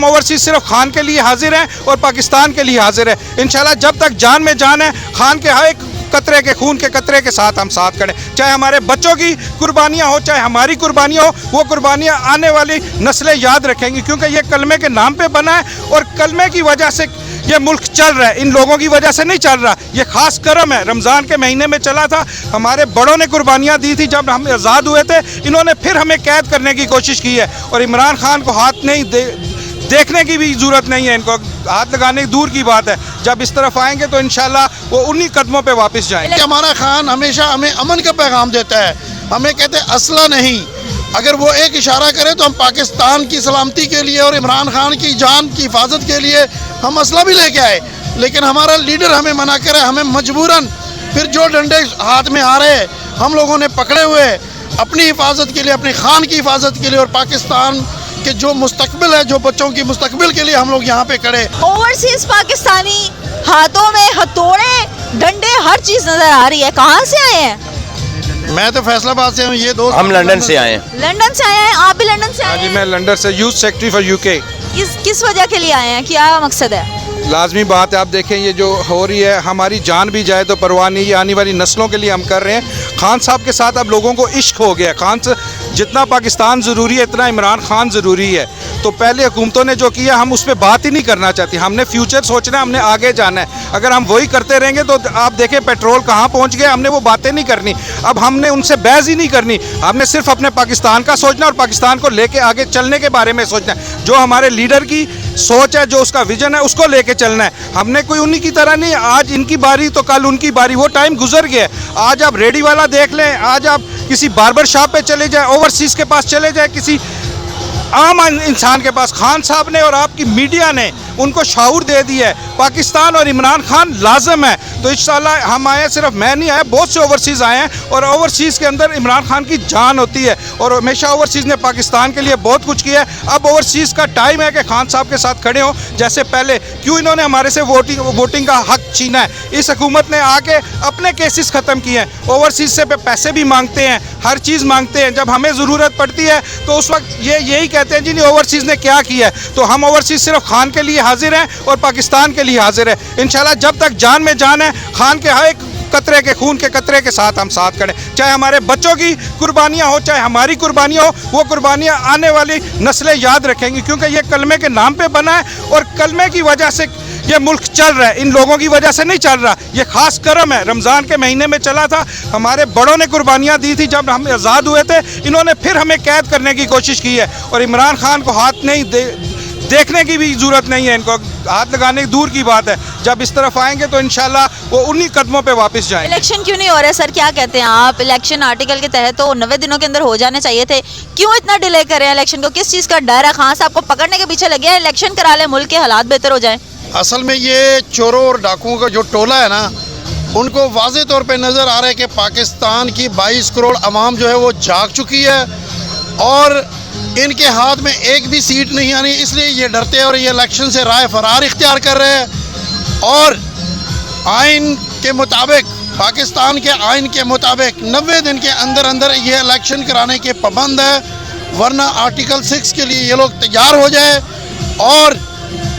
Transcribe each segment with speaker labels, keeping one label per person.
Speaker 1: हम ओवरसीज सिर्फ खान के लिए हाजिर हैं और पाकिस्तान के लिए हाजिर है। इंशाल्लाह जब तक जान में जान है, खान के हर एक कतरे के खून के कतरे के साथ हम साथ खड़े, चाहे हमारे बच्चों की कुर्बानियां हो, चाहे हमारी कुर्बानियां हो, वो कुर्बानियां आने वाली नस्लें याद रखेंगी, क्योंकि ये कलमे के नाम पे बना है और कलमे की वजह से ये मुल्क चल रहा है, इन लोगों की वजह से नहीं चल रहा। ये खास करम है, रमज़ान के महीने में चला था, हमारे बड़ों ने कुर्बानियाँ दी थी। जब हम आज़ाद हुए थे, इन्होंने फिर हमें कैद करने की कोशिश की है और इमरान खान को हाथ नहीं देखने की भी ज़रूरत नहीं है, इनको हाथ लगाने की दूर की बात है। जब इस तरफ आएंगे तो इंशाल्लाह वो उन्हीं कदमों पे वापस जाएंगे।
Speaker 2: हमारा खान हमेशा हमें अमन का पैगाम देता है, हमें कहते हैं असला नहीं, अगर वो एक इशारा करे तो हम पाकिस्तान की सलामती के लिए और इमरान खान की जान की हिफाजत के लिए हम असला भी लेके आए, लेकिन हमारा लीडर हमें मना करे, हमें मजबूरन फिर जो डंडे हाथ में आ रहे हम लोगों ने पकड़े हुए अपनी हिफाजत के लिए, अपने खान की हिफाजत के लिए और पाकिस्तान के जो मुस्तकबिल है, जो बच्चों की मुस्तकबिल के लिए हम लोग यहाँ पे खड़े।
Speaker 3: ओवरसीज पाकिस्तानी हाथों में हथौड़े, डंडे, हर चीज नजर आ रही है। कहाँ से आए हैं?
Speaker 2: मैं तो फैसलाबाद से हूँ, ये दोस्त
Speaker 4: हम लंदन से आए हैं।
Speaker 3: लंदन से आए हैं? आप भी लंदन से आए
Speaker 1: जी,
Speaker 3: हैं?
Speaker 1: मैं लंदन से यूथ सेक्रेटरी फॉर यूके।
Speaker 3: किस वजह के लिए आए हैं? क्या मकसद है?
Speaker 1: लाजमी बात है, आप देखें ये जो हो रही है, हमारी जान भी जाए तो परवाह नहीं, ये आने वाली नस्लों के लिए हम कर रहे हैं। खान साहब के साथ अब लोगों को इश्क हो गया, खान से जितना पाकिस्तान ज़रूरी है इतना इमरान खान ज़रूरी है। तो पहले हुकूमतों ने जो किया हम उस पर बात ही नहीं करना चाहती, हमने फ्यूचर सोचना है, हमने आगे जाना है। अगर हम वही करते रहेंगे तो आप देखें पेट्रोल कहाँ पहुँच गया, हमने वो बातें नहीं करनी। अब हमने उनसे बहस ही नहीं करनी, हमने सिर्फ अपने पाकिस्तान का सोचना और पाकिस्तान को लेके आगे चलने के बारे में सोचना है। जो हमारे लीडर की सोच है, जो उसका विजन है, उसको लेके चलना है। हमने कोई उन्हीं की तरह नहीं, आज इनकी बारी तो कल उनकी बारी, वो टाइम गुजर गया। आज आप रेडी वाला देख लें, आज आप किसी बार्बर शॉप पे चले जाए, ओवरसीज़ के पास चले जाए, किसी आम इंसान के पास, खान साहब ने और आपकी मीडिया ने उनको शाऊर दे दिया है। पाकिस्तान और इमरान खान लाजम है। तो इंशाल्लाह हम आए, सिर्फ मैं नहीं आया, बहुत से ओवरसीज़ आए हैं और ओवरसीज़ के अंदर इमरान खान की जान होती है और हमेशा ओवरसीज़ ने पाकिस्तान के लिए बहुत कुछ किया है। अब ओवरसीज़ का टाइम है कि खान साहब के साथ खड़े हों, जैसे पहले क्यों इन्होंने हमारे से वोटिंग का हक छीना है। इस हुकूमत ने आके अपने केसेस ख़त्म किए हैं, ओवरसीज़ से पैसे भी मांगते हैं, हर चीज़ मांगते हैं। जब हमें ज़रूरत पड़ती है तो उस वक्त ये यही कहते हैं जी नहीं ओवरसीज़ ने क्या किया है। तो हम ओवरसीज़ सिर्फ खान के लिए हाजिर हैं और पाकिस्तान के लिए हाजिर है। इंशाल्लाह जब तक जान में जान है, खान के हर एक कतरे के खून के कतरे के साथ हम साथ खड़े, चाहे हमारे बच्चों की कुर्बानियां हो, चाहे हमारी कुर्बानियां हो, वो कुर्बानियां आने वाली नस्लें याद रखेंगी, क्योंकि ये कलमे के नाम पे बना है और कलमे की वजह से ये मुल्क चल रहा है, इन लोगों की वजह से नहीं चल रहा। ये खास करम है, रमज़ान के महीने में चला था, हमारे बड़ों ने कुर्बानियाँ दी थी। जब हम आज़ाद हुए थे, इन्होंने फिर हमें कैद करने की कोशिश की है और इमरान खान को हाथ नहीं देखने की भी ज़रूरत नहीं है, इनको हाथ लगाने की दूर की बात है। जब इस तरफ आएंगे तो इंशाल्लाह वो उन्हीं कदमों पे वापस जाएंगे।
Speaker 3: इलेक्शन क्यों नहीं हो रहा है सर, क्या कहते हैं आप? इलेक्शन आर्टिकल के तहत तो 90 दिनों के अंदर हो जाने चाहिए थे, क्यों इतना डिले कर रहे हैं इलेक्शन को? किस चीज़ का डर है? खान साहब को पकड़ने के पीछे लगे हैं, इलेक्शन करा लें, मुल्क के हालात बेहतर हो जाए।
Speaker 2: असल में ये चोरों और डाकुओं का जो टोला है ना, उनको वाज़े तौर पे नज़र आ रहा है कि पाकिस्तान की 22 करोड़ आवाम जो है वो जाग चुकी है और इनके हाथ में एक भी सीट नहीं आनी, इसलिए ये डरते हैं और ये इलेक्शन से राय फरार इख्तियार कर रहे हैं। और आइन के मुताबिक, पाकिस्तान के आइन के मुताबिक 90 दिन के अंदर अंदर ये इलेक्शन कराने के पाबंद है, वरना आर्टिकल 6 के लिए ये लोग तैयार हो जाए। और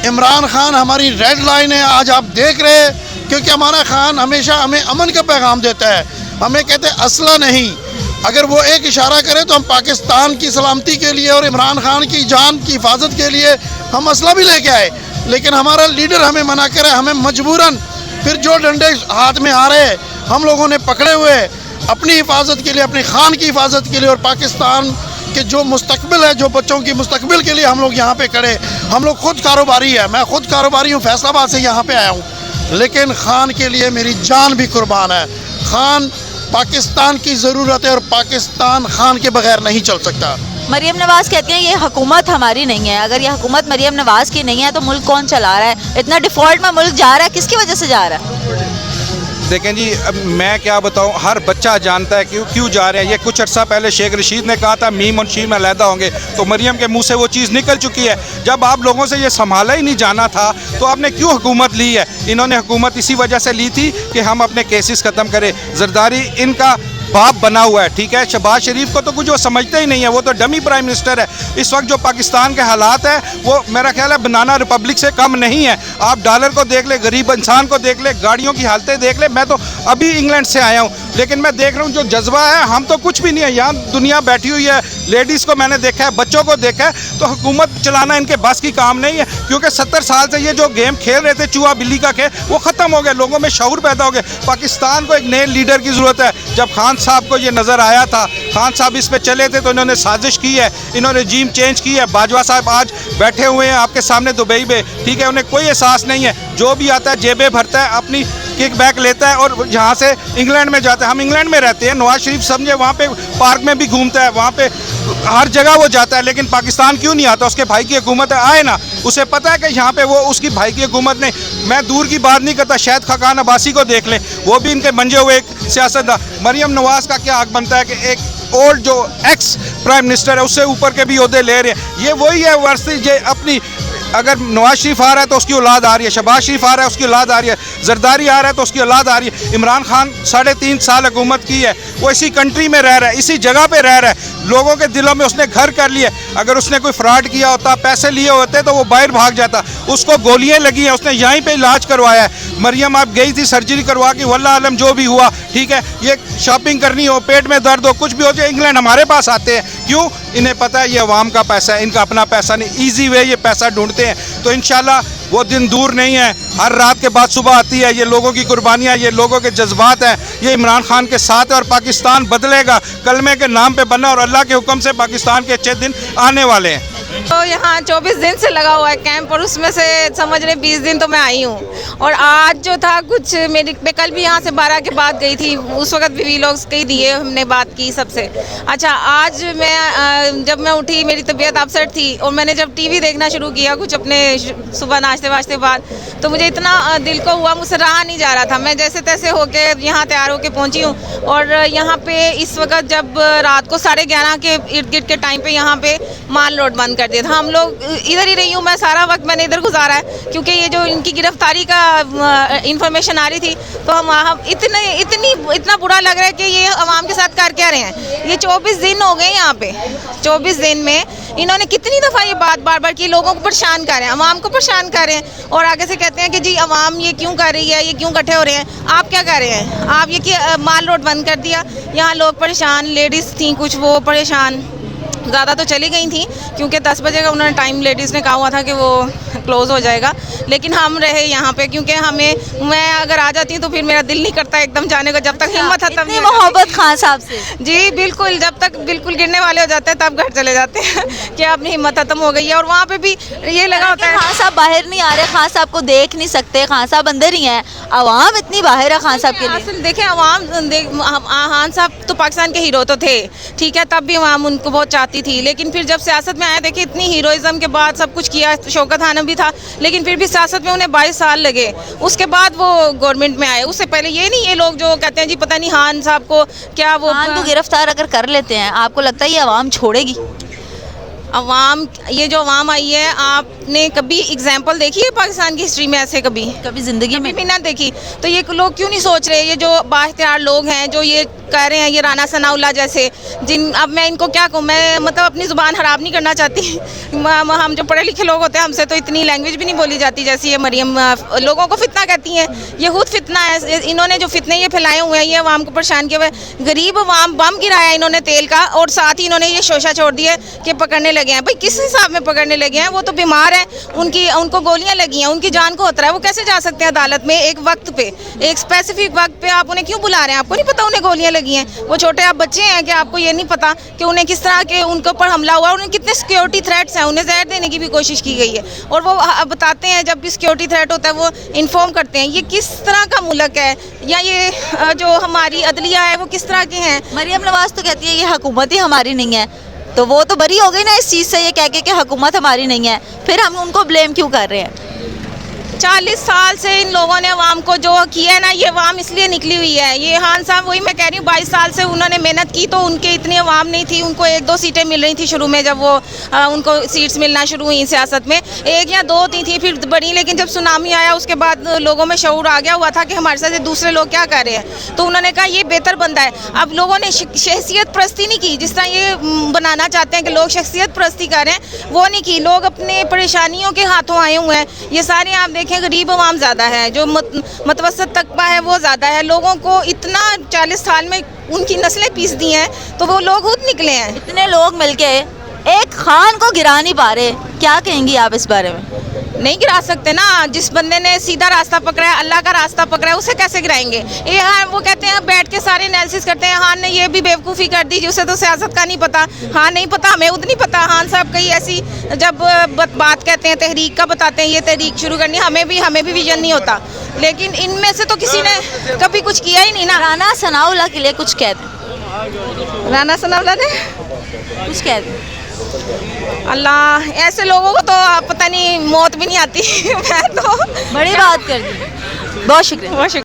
Speaker 2: इमरान खान हमारी रेड लाइन है, आज आप देख रहे हैं, क्योंकि हमारा खान हमेशा हमें अमन का पैगाम देता है, हमें कहते हैं असला नहीं, अगर वो एक इशारा करे तो हम पाकिस्तान की सलामती के लिए और इमरान खान की जान की हिफाजत के लिए हम असला भी लेके आए, लेकिन हमारा लीडर हमें मना करे, हमें मजबूरन फिर जो डंडे हाथ में आ रहे हम लोगों ने पकड़े हुए अपनी हिफाजत के लिए, अपने खान की हिफाजत के लिए और पाकिस्तान के जो मुस्तकबिल है, जो बच्चों की मुस्तकबिल के लिए हम लोग यहाँ पे खड़े। हम लोग खुद कारोबारी है, मैं खुद कारोबारी हूँ, फैसलाबाद से यहाँ पे आया हूँ, लेकिन खान के लिए मेरी जान भी कुर्बान है। खान पाकिस्तान की ज़रूरत है और पाकिस्तान खान के बगैर नहीं चल सकता।
Speaker 3: मरियम नवाज़ कहती हैं ये हुकूमत हमारी नहीं है, अगर ये हुकूमत मरियम नवाज़ की नहीं है तो मुल्क कौन चला रहा है? इतना डिफ़ॉल्ट में मुल्क जा रहा है, किसकी वजह से जा रहा है?
Speaker 1: देखें जी, अब मैं क्या बताऊं, हर बच्चा जानता है क्यों जा रहे हैं। ये कुछ अर्सा पहले शेख रशीद ने कहा था मीम और शीम अलहदा होंगे, तो मरियम के मुंह से वो चीज़ निकल चुकी है। जब आप लोगों से ये संभाला ही नहीं जाना था तो आपने क्यों हुकूमत ली है? इन्होंने हुकूमत इसी वजह से ली थी कि हम अपने केसेस ख़त्म करें। जरदारी इनका बाप बना हुआ है, ठीक है। शहबाज शरीफ को तो कुछ वो समझते ही नहीं है, वो तो डमी प्राइम मिनिस्टर है। इस वक्त जो पाकिस्तान के हालात है वो मेरा ख्याल है बनाना रिपब्लिक से कम नहीं है। आप डॉलर को देख ले, गरीब इंसान को देख ले, गाड़ियों की हालतें देख ले। मैं तो अभी इंग्लैंड से आया हूँ, लेकिन मैं देख रहा हूँ जो जज्बा है, हम तो कुछ भी नहीं है। यहाँ दुनिया बैठी हुई है, लेडीज़ को मैंने देखा है, बच्चों को देखा है, तो हुकूमत चलाना इनके बस की काम नहीं है। क्योंकि 70 साल से ये जो गेम खेल रहे थे, चूहा बिल्ली का खेल, वो ख़त्म हो गया। लोगों में शऊर पैदा हो गया। पाकिस्तान को एक नए लीडर की ज़रूरत है। जब खान साहब को ये नज़र आया था, खान साहब इस पे चले थे, तो इन्होंने साजिश की है, इन्होंने रजीम चेंज की है। बाजवा साहब आज बैठे हुए हैं आपके सामने दुबई में, ठीक है। उन्हें कोई एहसास नहीं है, जो भी आता है जेबें भरता है, अपनी किक बैक लेता है और यहाँ से इंग्लैंड में जाता है। हम इंग्लैंड में रहते हैं, नवाज शरीफ समझे वहाँ पे पार्क में भी घूमता है, वहाँ पे हर जगह वो जाता है, लेकिन पाकिस्तान क्यों नहीं आता? उसके भाई की हुकूमत है, आए ना। उसे पता है कि यहाँ पे वो उसकी भाई की हुकूमत नहीं। मैं दूर की बात नहीं करता, शायद खकान अब्बासी को देख लें, वो भी इनके मंजे हुए एक सियासतदान। मरियम नवाज का क्या हक बनता है कि एक ओल्ड जो एक्स प्राइम मिनिस्टर है उससे ऊपर के भी ओहदे ले रहे हैं? ये वही है वर्सी जे अपनी, अगर नवाज शरीफ आ रहा है तो उसकी औलाद आ रही है, शहबाज शरीफ आ रहा है उसकी औलाद आ रही है, जरदारी आ रहा है तो उसकी औलाद आ रही है। इमरान खान 3.5 साल हुकूमत की है, वो इसी कंट्री में रह रहा है, इसी जगह पे रह रहा है, लोगों के दिलों में उसने घर कर लिया। अगर उसने कोई फ्रॉड किया होता, पैसे लिए होते, तो वो बाहर भाग जाता। उसको गोलियां लगी हैं, उसने यहीं पे इलाज करवाया है। मरियम आप गई थी सर्जरी करवा के, वल्लाह आलम जो भी हुआ, ठीक है। ये शॉपिंग करनी हो, पेट में दर्द हो, कुछ भी हो जाए, इंग्लैंड हमारे पास आते हैं। क्यों? इन्हें पता है ये अवाम का पैसा है, इनका अपना पैसा नहीं। ईजी वे ये पैसा ढूंढते हैं। तो इंशाल्लाह वो दिन दूर नहीं है, हर रात के बाद सुबह आती है। ये लोगों की कुर्बानियाँ, ये लोगों के जज्बात हैं, ये इमरान खान के साथ है और पाकिस्तान बदलेगा। कलमे के नाम पे बनना और अल्लाह के हुक्म से पाकिस्तान के अच्छे दिन आने वाले हैं।
Speaker 4: तो यहाँ 24 दिन से लगा हुआ है कैंप, और उसमें से समझ रहे 20 दिन तो मैं आई हूँ। और आज जो था कुछ मैं कल भी यहाँ से 12 के बाद गई थी, उस वक्त भी व्लॉग्स कई दिए, हमने बात की सबसे। अच्छा, आज मैं जब मैं उठी मेरी तबीयत अपसेट थी, और मैंने जब टीवी देखना शुरू किया कुछ अपने सुबह नाश्ते वाश्ते बाद, तो मुझे इतना दिल को हुआ, मुझसे रहा नहीं जा रहा था। मैं जैसे तैसे होके यहाँ तैयार होके पहुँची हूँ। और यहाँ पे इस वक्त जब रात को 11:30 के इर्द गिर्द के टाइम पे यहाँ पे माल रोड बंद कर दिया था। हम लोग इधर ही रही हूँ, मैं सारा वक्त मैंने इधर गुजारा है, क्योंकि ये जो इनकी गिरफ्तारी का इंफॉर्मेशन आ रही थी, तो हम इतना बुरा लग रहा है कि ये अवाम के साथ कर क्या रहे हैं। ये 24 दिन हो गए यहाँ पे, 24 दिन में इन्होंने कितनी दफ़ा ये बात बार बार की, लोगों को परेशान कर रहे हैं, अवाम को परेशान कर रहे हैं, और आगे से कहते हैं कि जी अवाम ये क्यों कर रही है, ये क्यों इकट्ठे हो रहे हैं। आप क्या कर रहे हैं? आप ये कि माल रोड बंद कर दिया, यहाँ लोग परेशान, लेडीज़ थी कुछ वो परेशान, ज़्यादा तो चली गई थी, क्योंकि 10 बजे का उन्होंने टाइम लेडीज़ ने कहा हुआ था कि वो क्लोज़ हो जाएगा। लेकिन हम रहे यहाँ पे, क्योंकि मैं अगर आ जाती हूँ तो फिर मेरा दिल नहीं करता एकदम जाने को, जब तक हिम्मत है तब नहीं।
Speaker 3: मोहब्बत खान साहब से
Speaker 4: जी बिल्कुल, जब तक बिल्कुल गिरने वाले हो जाते हैं तब घर चले जाते हैं कि अपनी हिम्मत खत्म हो गई है। और वहाँ पे भी ये लगा होता है
Speaker 3: खान साहब बाहर नहीं आ रहे, खान साहब को देख नहीं सकते, खान साहब अंदर ही हैं, अवाम इतनी बाहर है खान साहब के लिए।
Speaker 4: असल देखें, अवाम खान साहब तो पाकिस्तान के हीरो तो थे, ठीक है, तब भी अवाम उनको बहुत चाहती थी। लेकिन फिर जब सियासत में आया, देखिए इतनी हीरोइज्म के बाद सब कुछ किया, शौकत खाना भी था, लेकिन फिर भी सियासत में उन्हें 22 साल लगे, उसके बाद वो गवर्नमेंट में आए। उससे पहले ये नहीं, ये लोग जो कहते हैं जी पता नहीं खान साहब को क्या वो
Speaker 3: खान को गिरफ्तार अगर कर लेते हैं, आपको लगता है ये अवाम छोड़ेगी?
Speaker 4: अवाम, ये जो अवाम आई है, आपने कभी एग्जाम्पल देखी है पाकिस्तान की हिस्ट्री में ऐसे? कभी
Speaker 3: ज़िंदगी में
Speaker 4: भी ना देखी। तो ये लोग क्यों नहीं सोच रहे, ये जो बाइख्तियार लोग हैं जो ये कह रहे हैं, ये राना सनाउल्लाह जैसे, अब मैं इनको क्या कहूँ, मैं मतलब अपनी ज़ुबान ख़राब नहीं करना चाहती। हम जो पढ़े लिखे लोग होते हैं, हमसे तो इतनी लैंग्वेज भी नहीं बोली जाती जैसे ये मरियम लोगों को फितना कहती हैं। ये खुद फितना है, इन्होंने जो फितने ये फैलाए हुए हैं, ये अवाम को परेशान किया हुआ है। गरीब अवाम, बम गिराया इन्होंने तेल का, और साथ ही इन्होंने ये शोशा छोड़ दिया कि पकड़ने लगे हैं। भाई किस हिसाब में पकड़ने लगे हैं? वो तो बीमार है, उनको गोलियां लगी हैं, उनकी जान को खतरा है, वो कैसे जा सकते हैं अदालत में एक वक्त पे, एक स्पेसिफिक वक्त पे? आप उन्हें क्यों बुला रहे हैं? आपको नहीं पता उन्हें गोलियां लगी हैं? वो छोटे आप बच्चे हैं कि आपको ये नहीं पता कि उन्हें किस तरह के उनके ऊपर हमला हुआ, उन्हें कितने सिक्योरिटी थ्रेट्स हैं, उन्हें जहर देने की भी कोशिश की गई है। और वो बताते हैं, जब भी सिक्योरिटी थ्रेट होता है वो इन्फॉर्म करते हैं। ये किस तरह का मुल्क है, या ये जो हमारी अदलिया है वो किस तरह के हैं?
Speaker 3: मरियम नवाज तो कहती है ये हुकूमत ही हमारी नहीं है, तो वो तो बरी हो गई ना इस चीज़ से, ये कह के कि हुकूमत हमारी नहीं है, फिर हम उनको ब्लेम क्यों कर रहे हैं?
Speaker 4: 40 साल से इन लोगों ने अवाम को जो किया है ना, ये अवाम इसलिए निकली हुई है। ये खान साहब, वही मैं कह रही हूँ, 22 साल से उन्होंने मेहनत की तो उनके इतनी अवाम नहीं थी। उनको 1-2 सीटें मिल रही थी शुरू में, जब वो उनको सीट्स मिलना शुरू हुई सियासत में, 1 या 2 थी, फिर बढ़ी। लेकिन जब सुनामी आया उसके बाद लोगों में शऊर आ गया हुआ था कि हमारे साथ ये दूसरे लोग क्या कर रहे हैं, तो उन्होंने कहा ये बेहतर बंदा है। अब लोगों ने शख्सियत परस्ती नहीं की, जिस तरह ये बनाना चाहते हैं कि लोग शख्सियत परस्ती करें, वो नहीं की। लोग अपने परेशानियों के हाथों आए हुए हैं। ये सारे आप देखें गरीब अवाम ज़्यादा है, जो मतवसत तबका है वो ज़्यादा है। लोगों को इतना 40 साल में उनकी नस्लें पीस दी हैं, तो वो लोग खुद निकले हैं।
Speaker 3: इतने लोग मिलके एक खान को गिरा नहीं पा रहे, क्या कहेंगी आप इस बारे में?
Speaker 4: नहीं गिरा सकते ना। जिस बंदे ने सीधा रास्ता पकड़ा है, अल्लाह का रास्ता पकड़ा है, उसे कैसे गिराएंगे? ये हाँ, वो कहते हैं बैठ के सारे एनालिसिस करते हैं, खान ने ये भी बेवकूफ़ी कर दी, उसे तो सियासत का नहीं पता। हाँ नहीं पता, हमें उतना नहीं पता। खान साहब कई ऐसी जब बात कहते हैं तहरीक का, बताते हैं ये तहरीक शुरू करनी, हमें भी विजन नहीं होता। लेकिन इनमें से तो किसी ने कभी कुछ किया ही नहीं ना।
Speaker 3: राना सनाउल्लाह के लिए कुछ कह दें।
Speaker 4: राना सनाउल्लाह ने
Speaker 3: कुछ कह दें।
Speaker 4: अल्लाह, ऐसे लोगों को तो पता नहीं मौत भी नहीं आती। मैं तो
Speaker 3: बड़ी बात कर दी, बहुत शुक्रिया।
Speaker 4: बहुत शुक्रिया।